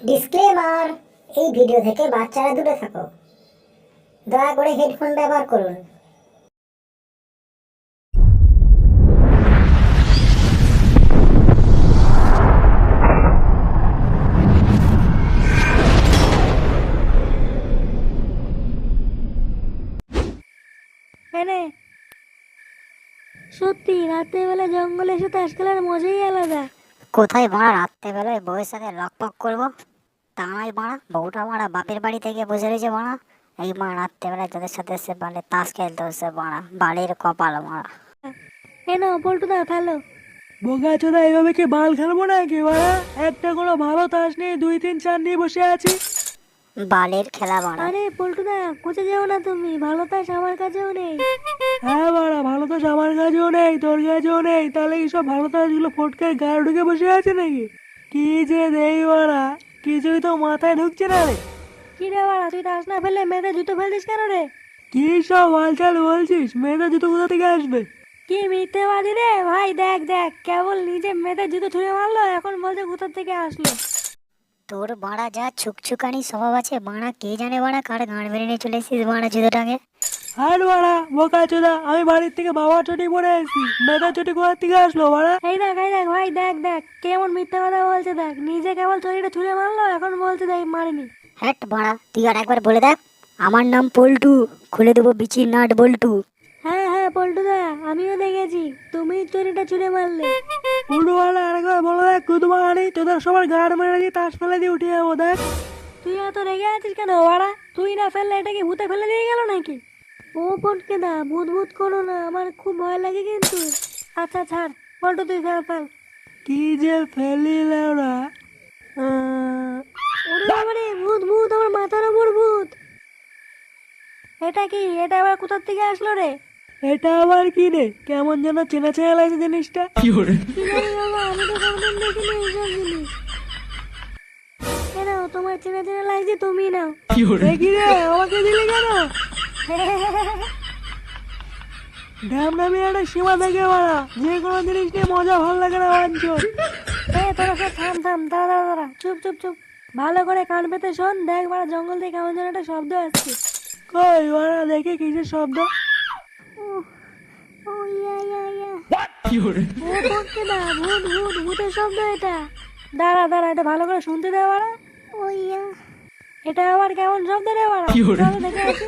Disclaimer, এই video থেকে বাচ্চারা দূরে থাকো। দয়া করে হেডফোন ব্যবহার করুন। এনে সত্যি রাত্রেবেলা জঙ্গলে এসে তাস খেলার মজাই আলাদা। কোথায় মারা রাত্রেবেলায় বউয়ের সাথে লকপক করবো? তা নয় মারা, বউটা মারা বাপের বাড়ি থেকে বসে রয়েছে মারা। এই মা রাত্রেবেলায় তোদের সাথে এসে বালে তাস খেলতে হচ্ছে মারা, বাড়ির কপাল মারা। এনো পল্টুদা ফেলো। বোকা চোদা, এইভাবে কি বাল খেলবো নাকি বাড়া? একটা কোনো ভালো তাস নেই, 2 3 4 নিয়ে বসে আছি। বালের খেলা মারা। আরে পল্টুদা কোচে যেও না, তুমি ভালো তাস আমার কাছেও নেই। হ্যাঁ বাড়া, ভালো তাস আমার কাছেও নেই, তোর কাছেও নেই, তাহলে কি সব ভালো তাসগুলো ফটকে গায়ে ঢুকে বসে আছে নাকি? কি যে দেই বাড়া, কিছুই তো মাথায় ঢুকছে না রে। কি রে বাড়া, তুই তাস না ফেলে মেয়েদের জুতো ফেলছিস কেন রে? কি সব হালচাল বলছিস? মেয়েদের জুতো কোথা থেকে আসবে? কি মিথ্যেবাদী রে ভাই, দেখ দেখ কেবল নিজে মেয়েদের জুতো ছুঁড়ে মারলো, এখন বলছে কোথার থেকে আসলো। তোর বাড়া যা ছুকছুকানি স্বভাব আছে বাড়া, কে জানে বাড়া কার গাঁড় মেরে নিয়ে চলে এসেছিস বাড়া জুতোটাকে। আর বাড়া বোকা চোদা, আমি বাড়ির থেকে বাবার চটি পরে আসছি, মেয়েদের চটি কোথা থেকে আসলো বাড়া? এই দেখ ভাই, দেখ দেখ কেমন মিথ্যা কথা বলছে, দেখ নিজে কেবল চরিটা ছুঁড়ে মারলো, এখন বলছে দেখ মারিনি। হ্যাট বাড়া, তুই আর একবার বলে দেখ, আমার নাম পল্টু, খুলে দেবো বিচির নাট বল্টু। হ্যাঁ হ্যাঁ পল্টুদা, আমিও দেখেছি তুমি চুরিটা ছুঁড়ে মারলে। উল্টো বাড়া আরেকবার বলে দেখ, কুদমানি তোদের সবার গাড় মেরে দিয়ে তাস ফেলে দিয়ে উঠে যাবো দেখ। তুই এত রেগে আছিস কেন বাড়া? তুই না ফেললে এটা কি ভূতে ফেলে দিয়ে গেল নাকি? ও পটকে দা, ভূত ভূত করো না, আমার খুব ভয় লাগে কিন্তু। আচ্ছা ছাড়, পল্টু তুই ফেল ফেল। কি যে ফেলি লেওরা। ওরে বাবারে, ভূত ভূত, আমার মাথার ওপর ভূত। এটা কি, এটা আবার কোথার থেকে আসলো রে? এটা আবার কি রে? কেমন যেন চেনা চেনা লাগছে জিনিসটা। কি জানি বাবা, আমি তো কোনোদিন দেখিনি এইসব জিনিস। কেন তোমার চেনা চেনা লাগছে, তুমি নাও। এ কি রে, আমাকে দিলে কেন? ড্যাম নামে একটা সীমা থেকে বাড়া, যে কোনো জিনিস নিয়ে মজা ভালো লাগে না বাঞ্চল। তোরা সব থাম থাম, দাঁড়া দাঁড়া দাঁড়া, চুপ চুপ চুপ। ভালো করে কান পেতে শোন, দেখ বাড়া জঙ্গল থেকে কেমন যেন একটা শব্দ আসছে। কই বাড়া দেখি কিসের শব্দ? উহ, ও ইয়া ইয়া ইয়া। ও পড়ছে না, ভূত ভূত, ভূতের শব্দ এটা। দাঁড়া দাঁড়া, এটা ভালো করে শুনতে দে বাড়া। ও ইয়া, এটা আবার কেমন শব্দ রে বাড়া? চলো দেখে আসি।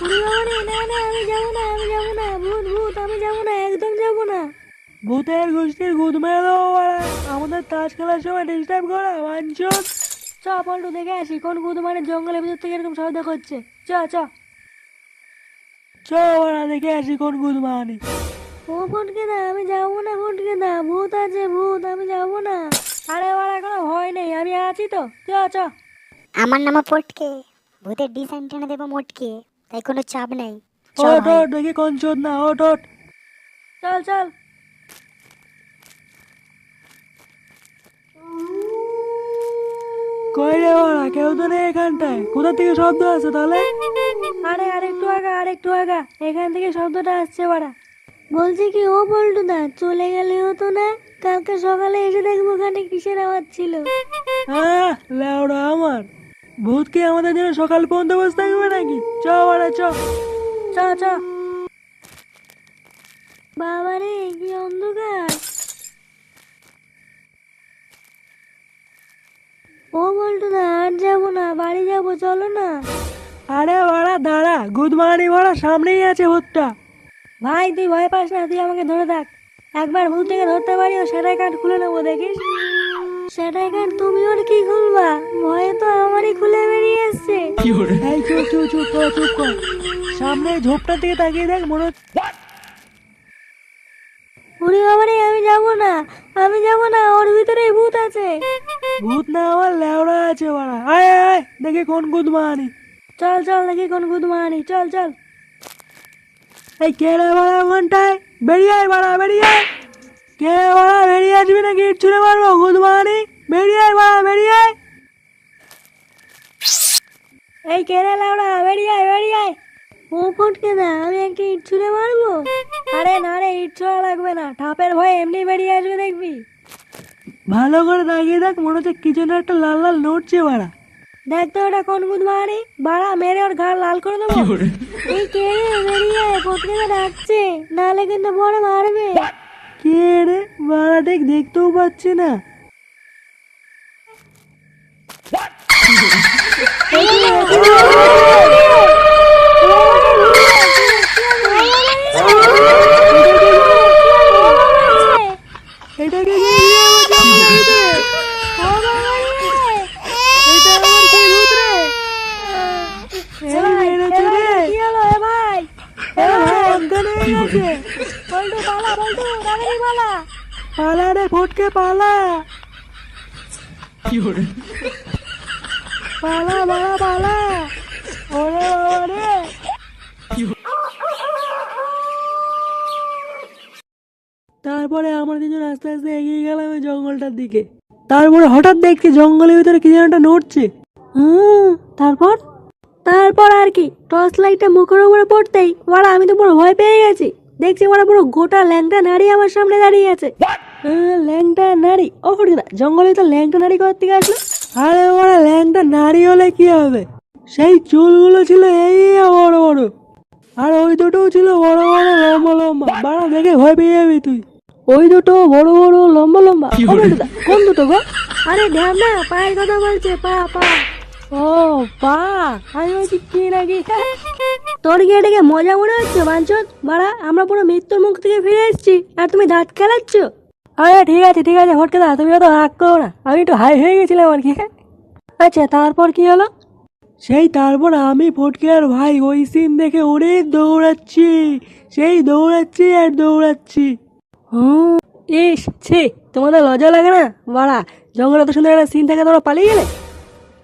উড়ি বাবা রে, না না আমি যাবো না, আমি যাবো না, ভূত ভূত, আমি যাবো না, একদম যাবো না। ভূতের গোষ্ঠীর গুদ মেরে দেবো বাড়া, আমাদের তাস খেলার সময় ডিস্টার্ব করা বাঞ্চল। চ পল্টু দেখে আসি কোন ভূত মানে জঙ্গলের ভিতর থেকে এরকম শব্দ করছে। চ চ। চ বাড়া দেখে আসি কোন গুদ মানি। ও ফটকে দা, আমি যাবো না ফটকে দা, ভূত আছে ভূত, আমি যাবো না। আরে আমার কোনো ভয় নেই, আমি আছি তো। চ চ। আমার নাম পটকে, ভূতের ডিজাইন টেনে দেবো মোটকে, তাই কোনো চাপ নেই। চ ওট ভাই। ওট দেখি কোন চোদ না, ওট ওট। চল চল। কই রে বাড়া, কেউ তো নেই এখানটায়, কোথা থেকে শব্দ আছে তাহলে? আরে আরেকটু আগা, আরেকটু আগা, এখান থেকে শব্দটা আসছে বাড়া। বলছি কি ও পল্টু দা, চলে গেলে হতো না? কালকে সকালে এসে দেখবো ওখানে কিসের আওয়াজ ছিল। হ্যাঁ লেওড়া আমার, ভূত কি আমাদের জন্য সকাল পর্যন্ত বসে থাকবে নাকি? চ বাড়া চ। চ চ। বাবারে কি অন্ধকার। ও বল্টু দা, আর যাবো না, বাড়ি যাবো, চলো না। আরে বাড়া দাঁড়া, গুদমানি বাড়া সামনেই আছে ভূতটা। ভাই তুই ভয় পাস না, তুই আমাকে ধরে থাক। একবার ভূতটাকে ধরতে পারি ও সেটাই কাঠ খুলে নেবো, দেখিস। সেটাই কাঠ তুমি ওর কি খুলবা? ভয়ে তো আমারই খুলে বেরিয়ে এসছে। এই চুপ চুপ চুপ কর, চুপ কর। সামনে ঝোপটার দিকে তাকিয়ে দেখ, মনে হচ্ছে উড়ি বাবারে, আমি যাবো না, আমি যাবো না, ওর ভিতরে ভূত আছে। ভূত না আমার লেওড়া আছে বাড়া। আয় আয় আয়, দেখি কোন গুদমানি। চল চল দেখি কোন ভূত মানি, চল চল। এই কে রে বাড়া ওখানটায়? বেরিয়ে আয় বাড়া, বেরিয়ে আয়। কে রে বাড়া, বেরিয়ে আসবি না গেট ছুঁড়ে মারবো গুদমানি। বেরিয়ে আয় বাড়া, বেরিয়ে আয়। এই কেড়ে লাউড়া, বেরিয়ে আয় বেরিয়ে আয়। ও ফটকে দা, আমি একটা ইট ছুঁড়ে মারবো? আরে না রে, ইট ছোঁড়া লাগবে না, ঠাপের ভয়ে এমনি বেরিয়ে আসবে দেখবি। ভালো করে তাকিয়ে দেখ, মনে হচ্ছে কিছু না একটা লাল লাল নড়ছে বাড়া। দেখ তো ওটা কোন ভূত বাড়ি, বাড়া মেরে ওর ঘাড় লাল করে দেবো। এই কে রে, বেরিয়ে আয়, ফটকে ডাকছে, নাহলে কিন্তু বড় মারবে। কে রে বাড়া, দেখতেও পাচ্ছি না। এটাকে কি দিয়ে আমার এটা আমার কি ভূত রে? এই মেরেছে রে। কি হলো এ ভাই? এ ভাই অজ্ঞান হয়ে গেছে। বল্টু পালা, বল্টু তাড়াতাড়ি পালা। পালা রে ফটকে পালা। পালা বাড়া পালা। ওরে বাবা রে। তারপরে আমরা তিনজন আস্তে আস্তে এগিয়ে গেলাম ওই জঙ্গলটার দিকে। তারপরে হঠাৎ দেখছি জঙ্গলের ভিতরে কি যেন একটা নড়ছে। তারপর তারপর আর কি, টর্চ লাইটটা মুখের উপরে পড়তেই ওরা, আমি তো পুরো ভয় পেয়ে গেছি। দেখছি ওরা পুরো গোটা ল্যাংটা নারী আমার সামনে দাঁড়িয়ে আছে। ল্যাংটা নারী? ও ফটিদা, জঙ্গলে তো ল্যাংটা নারী কোথা থেকে আসলো? আরে ওরা ল্যাংটা নারী হলে কি হবে, সেই চুলগুলো ছিল এই বড় বড়, আর ওই দুটোও ছিল বড় বড় লম্বা লম্বা। বাড়া দেখে ভয় পেয়ে যাবি তুই। ওই দুটো বড় বড় লম্বা লম্বা? ও বেটা, কোন দুটো গো? আরে ধ্যান না, পায়ের কথা বলছে, পা পা। ও পা, আমি বলছি কি নাকি। তোর কি এটাকে মজা মনে হচ্ছে বাঞ্চত? বাড়া আমরা পুরো মৃত্যুর মুখ থেকে ফিরে এসেছি আর তুমি দাঁত খেলাচ্ছ। আরে ঠিক আছে ফটকে দা, তুমি অত রাগ করো না, আমি একটু হাই হয়ে গেছিলাম আর কি। আচ্ছা তারপর কি হলো? সেই তারপর আমি ফটকে আর ভাই ওই সিন দেখে অনেক দৌড়াচ্ছি, সেই দৌড়াচ্ছি আর দৌড়াচ্ছি। ইস ছি, তোমাদের লজ্জা লাগে না? বাড়া জঙ্গলে এত সুন্দর একটা সিন থাকে, তোমরা পালিয়ে গেলে।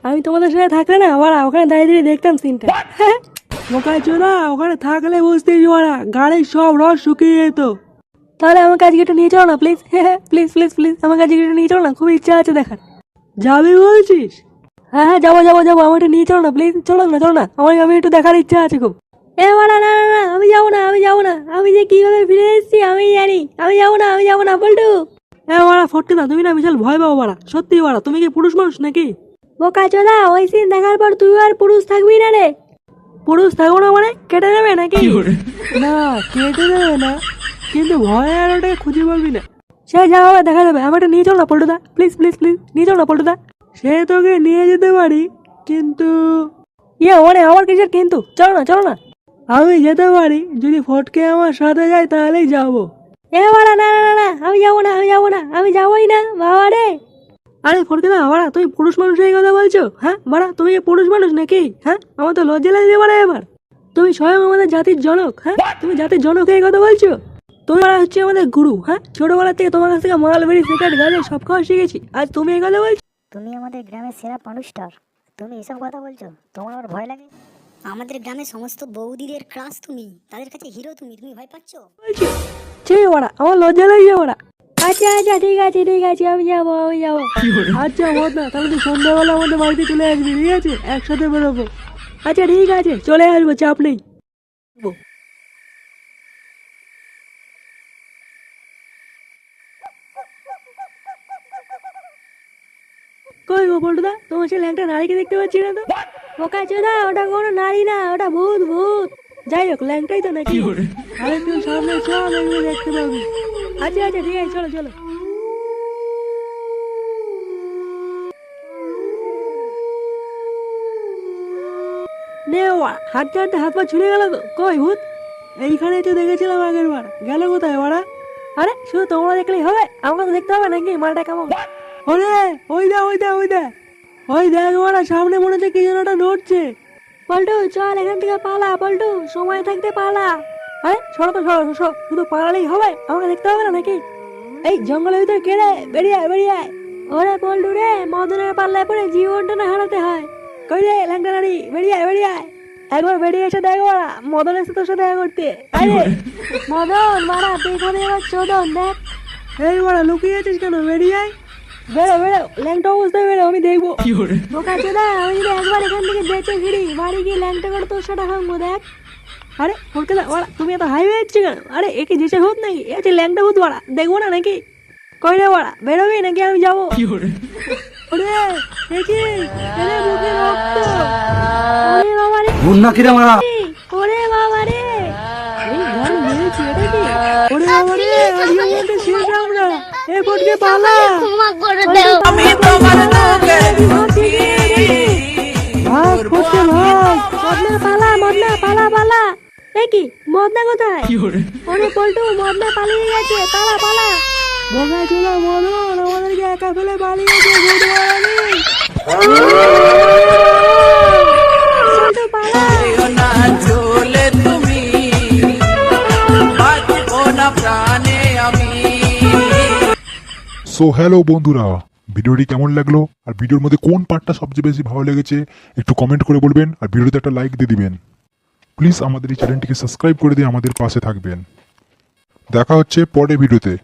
আমি তোমাদের সাথে থাকলে না বাড়া ওখানে দাঁড়িয়ে দাঁড়িয়ে দেখতাম সিনটা। ওখানে চোদা, ওখানে থাকলে বুঝতেই পারা গাড়ির সব রস শুকিয়ে যেত। তাহলে আমার কাছে একটু নিয়ে চলো না প্লিজ, প্লিজ প্লিজ প্লিজ, আমার কাছে একটু নিয়ে চলো না, খুব ইচ্ছা আছে দেখার। যাবি বলছিস? হ্যাঁ যাবো যাবো যাবো, আমার একটু নিয়ে চলো না প্লিজ, চলো না আমি একটু দেখার ইচ্ছা আছে খুব। এ বাড়া না না না, আমি যাবো না, আমি যে কিভাবে ফিরে এসেছি আমি জানি, আমি যাবো না বল্টু। বাড়া ফটকে দা, তুমি না বিশাল ভয় পাবো বাড়া, সত্যি বাড়া, তুমি কি পুরুষ মানুষ নাকি? বোকা চোদা, ওই সিন দেখার পর তুই আর পুরুষ থাকবি না রে। পুরুষ থাকবো না মানে কেটে যাবে নাকি? না কেটে যাবে না, কিন্তু ভয় আর ওটাকে খুঁজে পাবি না। সে যা হবে দেখা যাবে, আমাকে নিয়ে চল না পল্টুদা, প্লিজ প্লিজ প্লিজ, নিয়ে চল না পল্টুদা। সে তোকে নিয়ে যেতে পারি, কিন্তু মানে আমার কিসের কিন্তু? চলো না। আমি যেতে পারি, যদি ফটকে আমার সাথে যায় তাহলেই যাবো। বাড়া না না না, আমি যাবো না, আমি যাবোই না বাবা রে। আরে ফটকে দা, বাড়া তুমি পুরুষ মানুষ এই কথা বলছো? হ্যাঁ বাড়া, তুমি কি পুরুষ মানুষ নাকি? হ্যাঁ, আমার তো লজ্জা লাগছে বাড়া এবার। তুমি স্বয়ং আমাদের জাতির জনক, হ্যাঁ তুমি জাতির জনক এই কথা বলছো? তুমি বাড়া হচ্ছে আমাদের গুরু, হ্যাঁ ছোটবেলা থেকে তোমার কাছ থেকে মালবেরি সিগারেট গাঁজা সব খাওয়া শিখেছি, আজ তুমি এই কথা বলছো? তুমি আমাদের গ্রামের সেরা মানুষটার, তুমি এসব কথা বলছো? তোমার আবার ভয় লাগে? আমাদের গ্রামের সমস্ত বৌদিদের ক্রাশ তুমি, তাদের কাছে হিরো তুমি, তুমি ভয় পাচ্ছ? ছি বাড়া, আমার লজ্জা লাগছে বাড়া। আচ্ছা ঠিক আছে, আমি যাবো। আচ্ছা মত না, তাহলে তুই সন্ধ্যাবেলা আমাদের বাড়িতে চলে আসবি, ঠিক আছে? একসাথে বেরোবো। আচ্ছা ঠিক আছে, চলে আসবো, চাপ নেই। কই গো পল্টুদা, তোমার ছেলে একটা নারীকে দেখতে পাচ্ছি না তো? বোকা চোদা, ওটা কোনো নারী না, ওটা ভূত। যাই হোক, ল্যাংটাই তো নাকি। আরে তুই সামনে চল, এগুলো দেখতে পাবি। আচ্ছা ঠিক আছে, চলো। নে হাঁটতে হাত পা ছুলে গেল তো, কই ভূত? এইখানেই তো দেখেছিলাম আগের বার, গেল কোথায় বাড়া? আরে শুধু তোমরা দেখলেই হবে, আমাকে তো দেখতে হবে নাকি মালটা কেমন? ওরে ওই দেখ বাড়া, সামনে মনে হচ্ছে কি যেন ওটা নড়ছে। পল্টু চল এখান থেকে পালা, পল্টু সময় থাকতে পালা। আরে সরো, শুধু পালালেই হবে, আমাকে দেখতে হবে না নাকি? এই জঙ্গলের ভিতরে কে রে? বেরিয়ে আয়। ওরে পল্টু রে, মদনের পাল্লায় পরে জীবনটা না হারাতে হয়। কই রে ল্যাংটা নারী, বেরিয়ে আয়। একবার বেরিয়ে এসে দেখ বাড়া, মদন এসে তোর সাথে দেখা করতে। আরে মদন বাড়া, তুই এখানে এবার চোদন দেখ। এই বাড়া, লুকিয়ে আছিস কেন? বেরিয়ে আয়। বেরো ল্যাংটা অবস্থায় বেরো, আমি দেখবো। বোকা চোদা, আমি যদি একবার এখান থেকে বেঁচে ফিরি, বাড়ি গিয়ে ল্যাংটা করে তোর সাথে হাঙ্গো দেখ। আরে ফটকে দা, বাড়া তুমি এত হাই হয়ে যাচ্ছি কেন? আরে একে যেসে ভূত নাকি? এ হচ্ছে ল্যাংটা ভূত বাড়া, দেখবো না নাকি? কই রে বাড়া, বেরোবি নাকি আমি যাবো? ওরে দেখি, এরে মুখে রক্ত। ওরে বাবা রে, মুন্না কিরে মারা ওরে বাবা রে, এই গান মেরেছি এটা কি? ওরে বাবা রে, আজকে বলতে শেষ আমরা। এ ফটকে পালা, আমি তোমার ভাগ ফটকে ভাগ। মদনা পালা, মদনা পালা পালা। এ কি মদনা কোথায়? ওরে পল্টু, মদনা পালিয়ে গেছে, পালা পালা। বোকা চুলা মদন আমাদেরকে একা ফেলে পালিয়েছে। পল্টু পালা। সো হ্যালো বন্ধুরা, ভিডিওটি কেমন লাগলো আর ভিডিওর মধ্যে কোন পার্টটা সবচেয়ে বেশি ভালো লেগেছে একটু কমেন্ট করে বলবেন আর ভিডিওতে একটা লাইক দিয়ে দিবেন। প্লিজ আমাদের এই চ্যানেলটিকে সাবস্ক্রাইব করে দিয়ে আমাদের পাশে থাকবেন। দেখা হচ্ছে পরের ভিডিওতে।